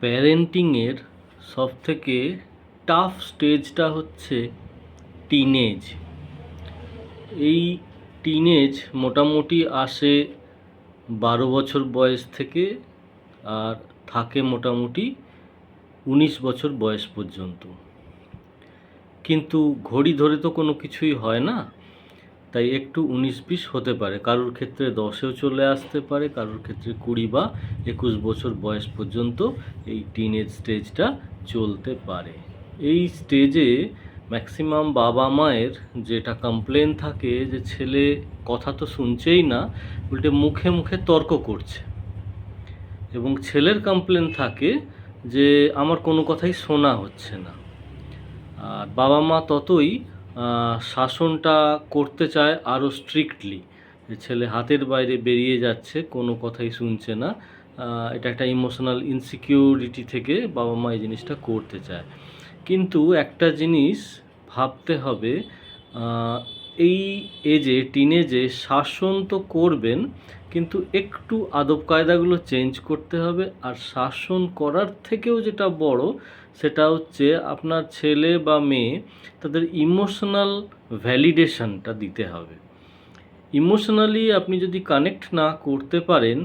প্যারেন্টিংয়ের সবথেকে টাফ স্টেজটা হচ্ছে টিনেজ। এই টিনেজ মোটামুটি আসে 12 বছর বয়স থেকে আর থাকে মোটামুটি 19 বছর বয়স পর্যন্ত। কিন্তু ঘড়ি ধরে তো কোনো কিছুই হয় না, তাই একটু 19-20 হতে পারে, কারোর ক্ষেত্রে 10-এও চলে আসতে পারে, কারোর ক্ষেত্রে 20 বা 21 বছর বয়স পর্যন্ত এই টিনেজ স্টেজটা চলতে পারে। এই স্টেজে ম্যাক্সিমাম বাবা মায়ের যেটা কমপ্লেন থাকে যে ছেলে কথা তো শুনছেই না, উল্টে মুখে মুখে তর্ক করছে, এবং ছেলের কমপ্লেন থাকে যে আমার কোনো কথাই শোনা হচ্ছে না। আর বাবা মা ততই শাসনটা করতে চায় আরও স্ট্রিক্টলি, যে ছেলে হাতের বাইরে বেরিয়ে যাচ্ছে, কোনো কথাই শুনছে না। এটা একটা ইমোশনাল ইনসিকিউরিটি থেকে বাবা মা এই জিনিসটা করতে চায়। কিন্তু একটা জিনিস ভাবতে হবে, এই এজে টিনেজে শাসন তো করবেন, কিন্তু একটু আদব কায়দাগুলো চেঞ্জ করতে হবে। আর শাসন করার থেকেও যেটা বড়, সেটা হচ্ছে আপনার ছেলে বা মেয়ে তাদের ইমোশনাল ভ্যালিডেশনটা দিতে হবে। ইমোশনালি আপনি যদি কানেক্ট না করতে পারেন,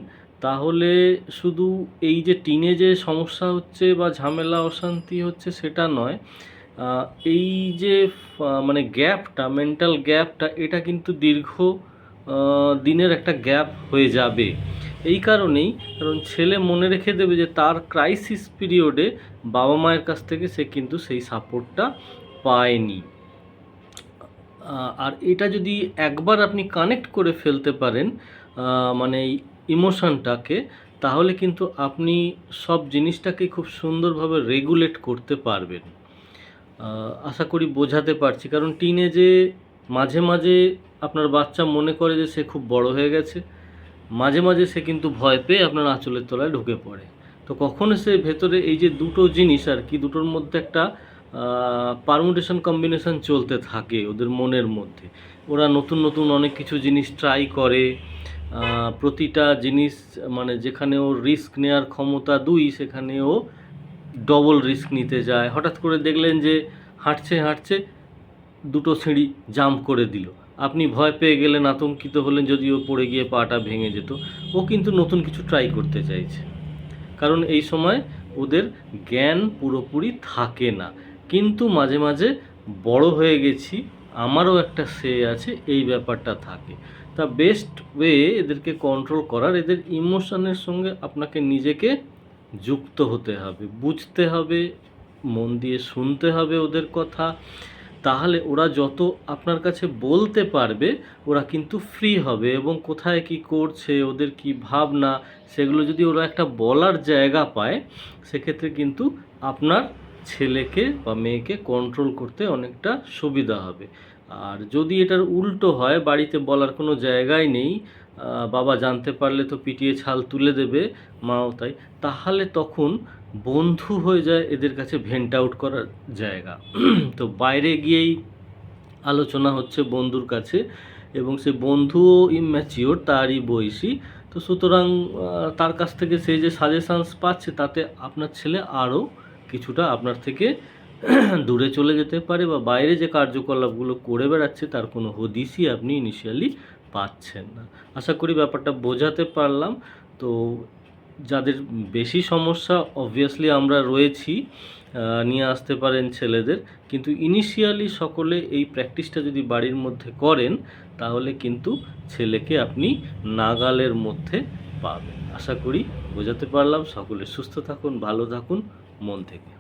তাহলে শুধু এই যে টিনেজে সমস্যা হচ্ছে বা ঝামেলা অশান্তি হচ্ছে সেটা নয়, এই যে মানে গ্যাপটা, মেন্টাল গ্যাপটা, এটা কিন্তু দীর্ঘ দিনের একটা গ্যাপ হয়ে যাবে। এই কারণেই, কারণ ছেলে মনে রেখে দেবে যে তার ক্রাইসিস পিরিয়ডে বাবা মায়ের কাছ থেকে সে কিন্তু সেই সাপোর্টটা পায়নি। আর এটা যদি একবার আপনি কানেক্ট করে ফেলতে পারেন মানে এই ইমোশনটাকে, তাহলে কিন্তু আপনি সব জিনিসটাকে খুব সুন্দরভাবে রেগুলেট করতে পারবেন। আশা করি বোঝাতে পারছি, কারণ টিনেজে মাঝে মাঝে আপনার বাচ্চা মনে করে যে সে খুব বড় হয়ে গেছে, মাঝে মাঝে সে কিন্তু ভয় পেয়ে আপনার আঁচলের তলায় ঢুকে পড়ে। তো কখনো সে ভেতরে এই যে দুটো জিনিস আর কি, দুটোর মধ্যে একটা পারমুটেশন কম্বিনেশন চলতে থাকে ওদের মনের মধ্যে। ওরা নতুন নতুন অনেক কিছু জিনিস ট্রাই করে, প্রতিটা জিনিস মানে যেখানে ওর রিস্ক নেওয়ার ক্ষমতা 2, সেখানে ও ডবল রিস্ক নিতে যায়। হঠাৎ করে দেখলেন যে হাঁটছে হাঁটছে দুটো সিঁড়ি জাম্প করে দিল, আপনি ভয় পেয়ে গেলেন, আতঙ্কিত হলেন, যদিও পড়ে গিয়ে পাটা ভেঙে যেত। ও কিন্তু নতুন কিছু ট্রাই করতে চাইছে, কারণ এই সময় ওদের জ্ঞান পুরোপুরি থাকে না। কিন্তু মাঝে মাঝে বড় হয়ে গেছি, আমারও একটা সে আছে, এই ব্যাপারটা থাকে। তা বেস্ট ওয়ে এদেরকে কন্ট্রোল করার, এদের ইমোশনের সঙ্গে আপনাকে নিজেকে যুক্ত হতে হবে, বুঝতে হবে, মন দিয়ে শুনতে হবে ওদের কথা। তাহলে ওরা যত আপনার কাছে বলতে পারবে, ওরা কিন্তু ফ্রি হবে, এবং কোথায় কি করছে, ওদের কি ভাবনা, সেগুলো যদি ওরা একটা বলার জায়গা পায়, সেক্ষেত্রে কিন্তু আপনার ছেলেকে বা মেয়েকে কন্ট্রোল করতে অনেকটা সুবিধা হবে। আর যদি এটার উল্টো হয়, বাড়িতে বলার কোনো জায়গাই নেই, বাবা জানতে পারলে তো পিটিয়ে ছাল তুলে দেবে, মাও তাই, তাহলে তখন বন্ধু হয়ে যায় এদের কাছে ভেন্ট আউট করার জায়গা। তো বাইরে গিয়েই আলোচনা হচ্ছে বন্ধুর কাছে, এবং সে বন্ধুও ইম্যাচিওর, তারই বয়সী। তো সুতরাং তার কাছ থেকে সে যে সাজেশানস পাচ্ছে, তাতে আপনার ছেলে আরও কিছুটা আপনার থেকে দূরে চলে যেতে পারে, বা বাইরে যে কার্যকলাপগুলো করে বেড়াচ্ছে তার কোনো হদিশই আপনি ইনিশিয়ালি পাচ্ছেন না। আশা করি ব্যাপারটা বোঝাতে পারলাম। তো যাদের বেশি সমস্যা, অবভিয়াসলি আমরা রয়েছি, নিয়ে আসতে পারেন ছেলেদের, কিন্তু ইনিশিয়ালি সকলে এই প্র্যাকটিসটা যদি বাড়ির মধ্যে করেন, তাহলে কিন্তু ছেলেকে আপনি নাগালের মধ্যে পাবেন। আশা করি বোঝাতে পারলাম। সকলে সুস্থ থাকুন, ভালো থাকুন, মন থেকে।